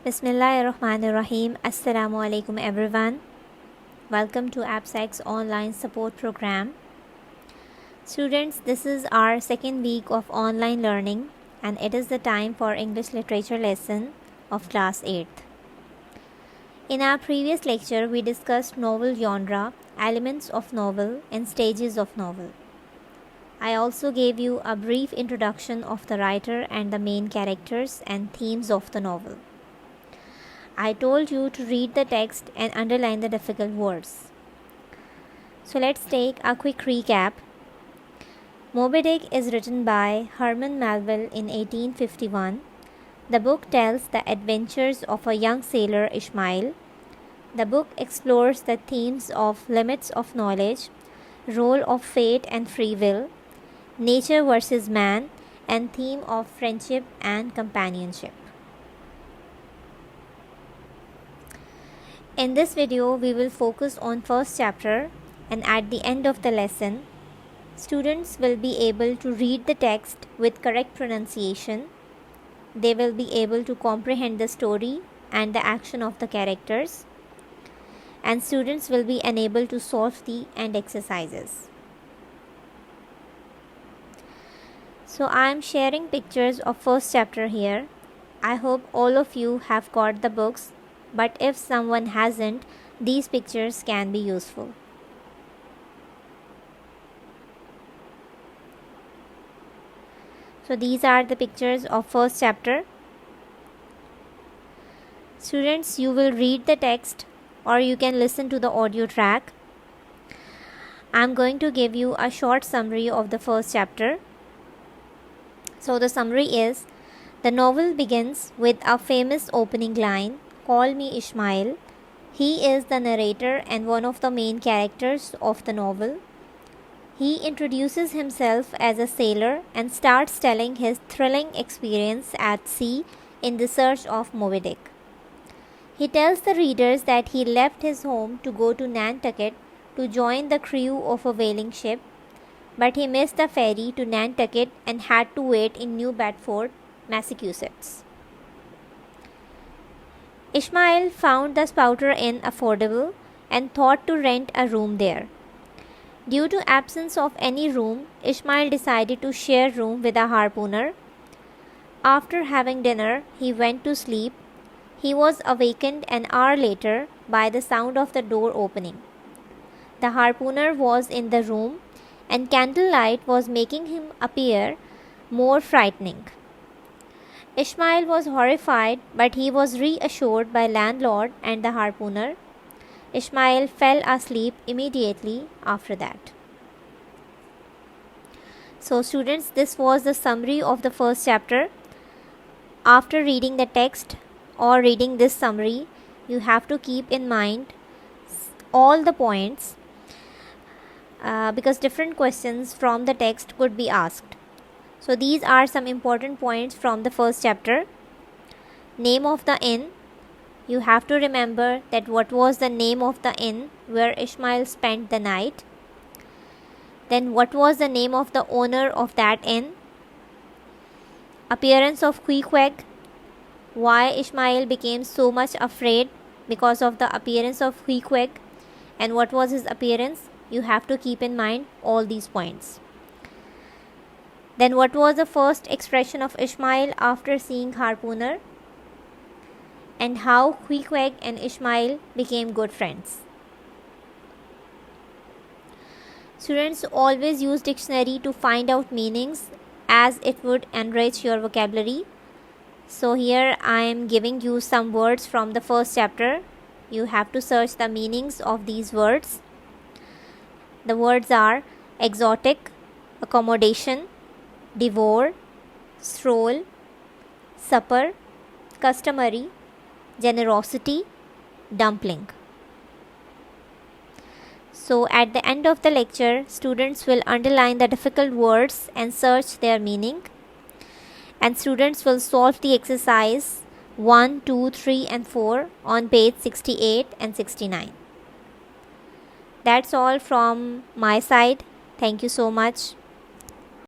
Bismillahirrahmanirrahim. Assalamu alaikum everyone. Welcome to AppSec's online support program. Students, this is our second week of online learning and it is the time for English literature lesson of class 8th. In our previous lecture, we discussed novel genre, elements of novel and stages of novel. I also gave you a brief introduction of the writer and the main characters and themes of the novel. I told you to read the text and underline the difficult words. So let's take a quick recap. Moby Dick is written by Herman Melville in 1851. The book tells the adventures of a young sailor Ishmael. The book explores the themes of limits of knowledge, role of fate and free will, nature versus man, and theme of friendship and companionship. In this video, we will focus on first chapter, and at the end of the lesson, students will be able to read the text with correct pronunciation. They will be able to comprehend the story and the action of the characters, and students will be enabled to solve the end exercises. So I am sharing pictures of first chapter here. I hope all of you have got the books. But if someone hasn't, these pictures can be useful. So these are the pictures of first chapter. Students, you will read the text or you can listen to the audio track. I am going to give you a short summary of the first chapter. So the summary is, the novel begins with a famous opening line, "Call me Ishmael." He is the narrator and one of the main characters of the novel. He introduces himself as a sailor and starts telling his thrilling experience at sea in the search of Moby Dick. He tells the readers that he left his home to go to Nantucket to join the crew of a whaling ship, but he missed the ferry to Nantucket and had to wait in New Bedford, Massachusetts. Ishmael found the Spouter Inn affordable and thought to rent a room there. Due to absence of any room, Ishmael decided to share room with a harpooner. After having dinner, he went to sleep. He was awakened an hour later by the sound of the door opening. The harpooner was in the room and candlelight was making him appear more frightening. Ishmael was horrified, but he was reassured by landlord and the harpooner. Ishmael fell asleep immediately after that. So students, this was the summary of the first chapter. After reading the text or reading this summary, you have to keep in mind all the points because different questions from the text could be asked. So these are some important points from the first chapter. Name of the inn. You have to remember that what was the name of the inn where Ishmael spent the night. Then what was the name of the owner of that inn. Appearance of Queequeg. Why Ishmael became so much afraid because of the appearance of Queequeg and what was his appearance. You have to keep in mind all these points. Then what was the first expression of Ishmael after seeing harpooner, and how Queequeg and Ishmael became good friends. Students, always use dictionary to find out meanings as it would enrich your vocabulary. So here I am giving you some words from the first chapter. You have to search the meanings of these words. The words are exotic, accommodation, devour, stroll, supper, customary, generosity, dumpling. So at the end of the lecture, students will underline the difficult words and search their meaning. And students will solve the exercise 1, 2, 3 and 4 on page 68 and 69. That's all from my side. Thank you so much.